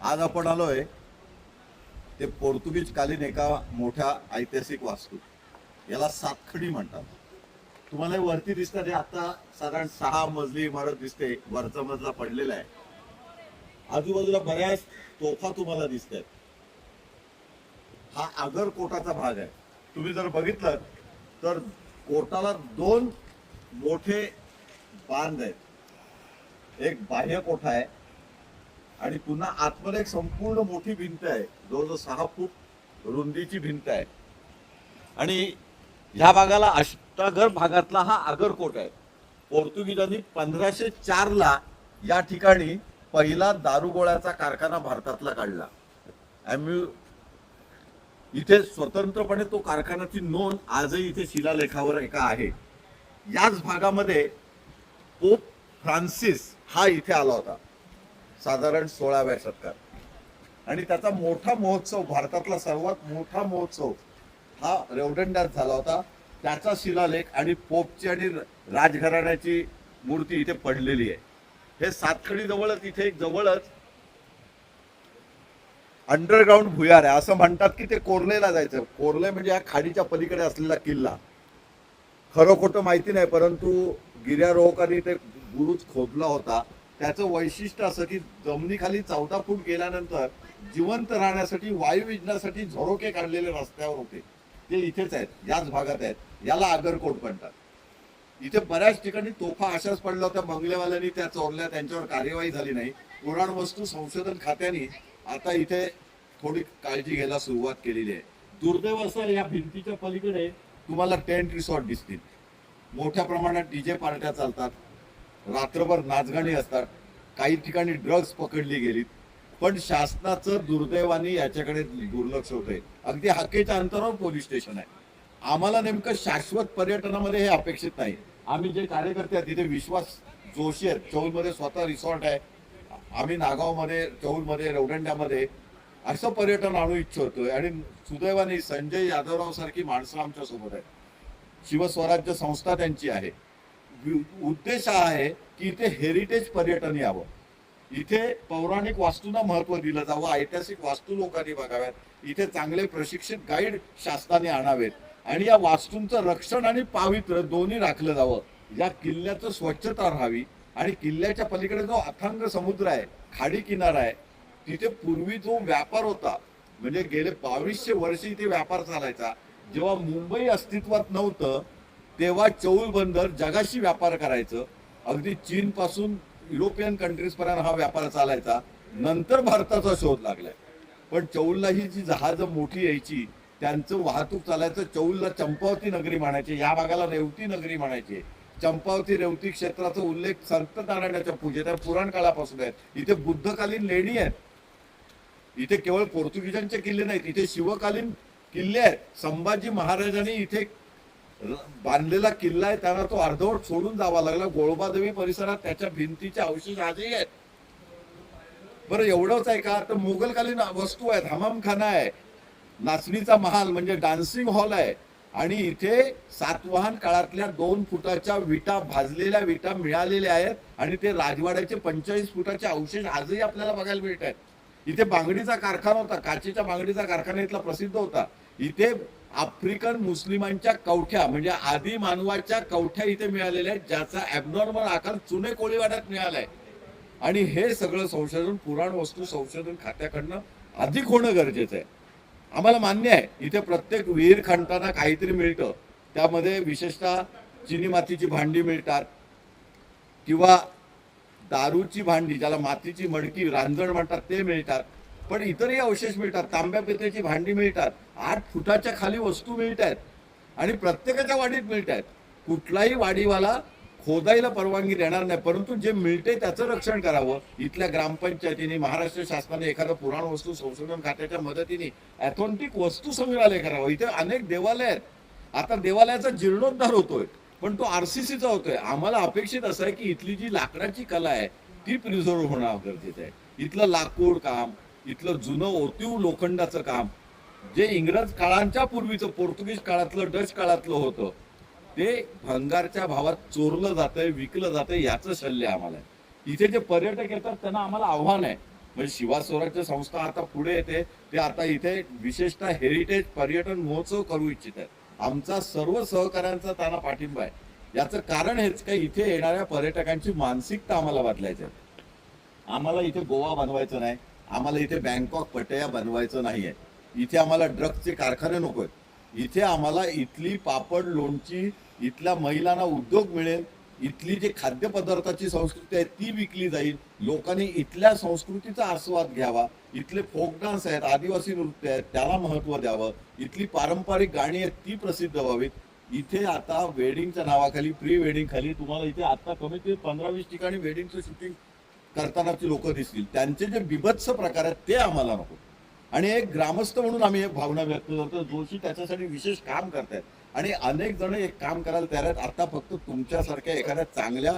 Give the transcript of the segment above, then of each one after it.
आज आपण आलोय ते पोर्तुगीज कालीन एका मोठ्या ऐतिहासिक वास्तू, याला सातखडी म्हणतात. तुम्हाला हे वरती दिसतात, हे आता साधारण 6 मजली इमारत दिसते. वरचा मजला पडलेला आहे. आजूबाजूला बऱ्याच तोफा तुम्हाला दिसत आहेत. हा आगर कोटाचा भाग आहे. तुम्ही जर बघितलं तर कोटाला 2 मोठे बांध आहेत. एक बाह्य कोठा आहे आणि पुन्हा आतमध्ये एक संपूर्ण मोठी भिंत आहे. जवळजवळ 6 फूट रुंदीची भिंत आहे. आणि ह्या भागाला अष्टागर भागातला हा आगरकोट आहे. पोर्तुगीजांनी 1504 या ठिकाणी पहिला दारुगोळ्याचा कारखाना भारतातला काढला. इथे स्वतंत्रपणे तो कारखान्याची नोंद आजही इथे शिलालेखावर एका आहे. याच भागामध्ये पोप फ्रान्सिस हा इथे आला होता साधारण 16व्या शतकात. आणि त्याचा मोठा महोत्सव, भारतातला सर्वात मोठा महोत्सव हा रेवदंड्यात झाला होता. त्याचा शिलालेख आणि पोपची आणि राजघराण्याची मूर्ती इथे पडलेली आहे. हे सातखडी जवळच इथे जवळच अंडरग्राऊंड भुयार आहे. असं म्हणतात की ते कोर्लेला जायचं. कोर्ले म्हणजे या खाडीच्या पलीकडे असलेला किल्ला. खरं खोटं माहिती नाही, परंतु गिर्यारोहकांनी ते बुरुज खोदला होता. त्याचं वैशिष्ट्य असं की जमिनीखाली 14 फूट गेल्यानंतर जिवंत राहण्यासाठी, वायू विजण्यासाठी झरोके काढलेले रस्त्यावर होते. ते इथेच आहेत, याच भागात आहेत. याला आगरकोट म्हणतात. इथे बऱ्याच ठिकाणी तोफा अशाच पडल्या होत्या. बंगलेवाल्यांनी त्या चोरल्या, त्यांच्यावर कार्यवाही झाली नाही. पुराणवस्तू संशोधन खात्याने आता इथे थोडी काळजी घ्यायला सुरुवात केलेली आहे. दुर्दैव असं या भिंतीच्या पलीकडे तुम्हाला टेंट रिसॉर्ट दिसतील. मोठ्या प्रमाणात डीजे पार्ट्या चालतात. रात्रभर नाचगाणी असतात. काही ठिकाणी ड्रग्ज पकडली गेलीत. पण शासनाचं दुर्दैवाने याच्याकडे दुर्लक्ष होतंय. अगदी हाकेच्या अंतरावर पोलीस स्टेशन आहे. आम्हाला नेमकं शाश्वत पर्यटनामध्ये हे अपेक्षित नाही. आम्ही जे कार्यकर्ते आहेत तिथे विश्वास जोशी आहेत. चौलमध्ये स्वतः रिसॉर्ट आहे. आम्ही नागावमध्ये, चौलमध्ये, रेवदंड्यामध्ये असं पर्यटन आणू इच्छितोय. आणि सुदैवाने संजय यादवराव सारखी माणसं आमच्या सोबत आहेत. शिवस्वराज्य संस्था त्यांची आहे. उद्देश हा आहे की इथे हेरिटेज पर्यटन यावं. इथे पौराणिक वास्तूंना महत्व दिलं जावं. ऐतिहासिक वास्तू लोकांनी बघाव्यात. इथे चांगले प्रशिक्षित गाईड शासनाने आणावेत आणि या वास्तूंचं रक्षण आणि पावित्र्य दोन्ही राखलं जावं. या किल्ल्याचं स्वच्छता राहावी. आणि किल्ल्याच्या पलीकडे जो अथांग समुद्र आहे, खाडी किनारा आहे, तिथे पूर्वी जो व्यापार होता, म्हणजे गेले 2200 वर्ष इथे व्यापार चालायचा. जेव्हा मुंबई अस्तित्वात नव्हतं तेव्हा चौल बंदर जगाशी व्यापार करायचं. अगदी चीन पासून युरोपियन कंट्रीज पर्यंत हा व्यापार चालायचा. नंतर भारताचा शोध लागलाय. पण चौलला ही जी जहाजं मोठी यायची, त्यांचं वाहतूक चालायचं. चौलला चंपावती नगरी म्हणायचे. या भागाला रेवती नगरी म्हणायचे. चंपावती रेवती क्षेत्राचा उल्लेख संत नारायणाच्या पूजेत पुराण काळापासून आहेत. इथे बुद्धकालीन लेणी आहेत. इथे केवळ पोर्तुगीजांचे किल्ले नाहीत, इथे शिवकालीन किल्ले आहेत. संभाजी महाराजांनी इथे बांधलेला किल्ला आहे, त्यांना तो अर्धवट सोडून जावा लागला. गोळबादेवी परिसरात त्याच्या भिंतीचे अवशेष आजही आहेत. बरं, एवढंच आहे का? तर मोगलकालीन वस्तू आहेत. हमामखाना आहे, नाचणीचा महाल म्हणजे डान्सिंग हॉल आहे. आणि इथे सातवाहन काळातल्या 2 फुटाच्या विटा, भाजलेल्या विटा मिळालेल्या आहेत. आणि ते राजवाड्याचे 45 फुटाचे अवशेष आजही आपल्याला बघायला मिळत आहेत. इथे बांगडीचा कारखाना होता. काचेच्या बांगडीचा कारखाना इथला प्रसिद्ध होता. इथे आफ्रिकन मुस्लिमांच्या कवठ्या म्हणजे आदी मानवाच्या कवठ्या इथे मिळालेल्या आहेत, ज्याचा ॲबनॉर्मल आकार चुने कोळीवाड्यात मिळालाय. आणि हे सगळं संशोधन पुराणवस्तू संशोधन खात्याकडनं अधिक होणं गरजेचं आहे. आम्हाला मान्य आहे इथे प्रत्येक विहीर खणताना काहीतरी मिळतं. त्यामध्ये विशेषतः चिनी मातीची भांडी मिळतात किंवा दारूची भांडी, ज्याला मातीची मडकी, रांजण म्हणतात, ते मिळतात. पण इतरही अवशेष मिळतात. तांब्या पितळेची भांडी मिळतात. 8 फुटाच्या खाली वस्तू मिळत आहेत आणि प्रत्येकाच्या वाडीत मिळत आहेत. कुठलाही वाडीवाला खोदायला परवानगी देणार नाही, परंतु जे मिळते त्याचं रक्षण करावं. इथल्या ग्रामपंचायतीने, महाराष्ट्र शासनाने एखादं पुराण वस्तू संशोधन खात्याच्या मदतीने ऑथेंटिक वस्तू संग्रहालय करावं. इथे अनेक देवालय आहेत. आता देवालयाचा जीर्णोद्धार होतोय, पण तो RCCचा होतोय. आम्हाला अपेक्षित असं आहे की इथली जी लाकडाची कला आहे ती प्रिझर्व्ह होणं गरजेचं आहे. इथलं लाकूड काम, इथलं जुनं ओतीव लोखंडाचं काम, जे इंग्रज काळांच्या पूर्वीचं, पोर्तुगीज काळातलं, डच काळातलं होतं, ते भंगारच्या भावात चोरलं जातंय, विकलं जातंय. याचं शल्य आम्हाला आहे. इथे जे पर्यटक येतात त्यांना आम्हाला आव्हान आहे म्हणजे शिवा स्वराज्य संस्था आता पुढे येते, ते आता इथे विशेषतः हेरिटेज पर्यटन महोत्सव करू इच्छित आहेत. आमचा सर्व सहकाऱ्यांचा त्यांना पाठिंबा आहे. याचं कारण हेच काही इथे येणाऱ्या पर्यटकांची मानसिकता आम्हाला बदलायची आहे. आम्हाला इथे गोवा बनवायचं नाही, आम्हाला इथे बँकॉक पटया बनवायचं नाहीये, इथे आम्हाला ड्रग्जचे कारखाने नको आहेत. इथे आम्हाला इथली पापड लोणची, इथल्या महिलांना उद्योग मिळेल, इथली जी खाद्यपदार्थाची संस्कृती आहे ती विकली जाईल, लोकांनी इथल्या संस्कृतीचा आस्वाद घ्यावा, इथले फोक डान्स आहेत, आदिवासी नृत्य आहेत, त्याला महत्व द्यावं, इथली पारंपरिक गाणी आहेत ती प्रसिद्ध व्हावीत. इथे आता वेडिंगच्या नावाखाली, प्री वेडिंग खाली तुम्हाला इथे आता कमीत कमी 15-20 ठिकाणी वेडिंगचं शूटिंग करतानाची लोक दिसतील. त्यांचे जे बिभत्स प्रकार आहेत ते आम्हाला नको. आणि एक ग्रामस्थ म्हणून आम्ही हे भावना व्यक्त करतो. जोशी त्याच्यासाठी विशेष काम करतायत आणि अनेक जण एक काम करायला तयार आहेत. आता फक्त तुमच्यासारख्या एखाद्या चांगल्या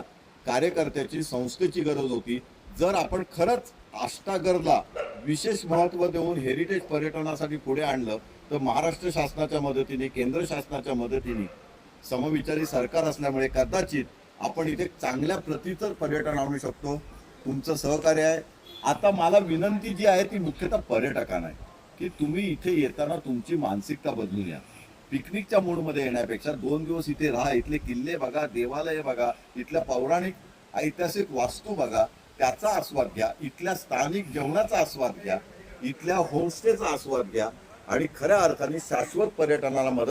कार्यकर्त्याची, संस्थेची गरज होती. जर आपण खरंच अष्टागरला विशेष महत्व देऊन हेरिटेज पर्यटनासाठी पुढे आणलं तर महाराष्ट्र शासनाच्या मदतीने, केंद्र शासनाच्या मदतीने, समविचारी सरकार असल्यामुळे कदाचित आपण इथे चांगल्या प्रतीचं पर्यटन आणू शकतो. तुमचं सहकार्य आहे. आता मला विनंती जी आहे ती मुख्यतः पर्यटकांना आहे की तुम्ही इथे येताना तुमची मानसिकता बदलून या. पिकनिकच्या मूडमध्ये येण्यापेक्षा 2 दिवस इथे राहा, इथले किल्ले बघा, देवालय बघा, इथल्या पौराणिक ऐतिहासिक वास्तू बघा, त्याचा आस्वाद घ्या, इथल्या स्थानिक जेवणाचा आस्वाद घ्या, इथल्या होमस्टेचा आस्वाद घ्या आणि खऱ्या अर्थाने शाश्वत पर्यटनाला मदत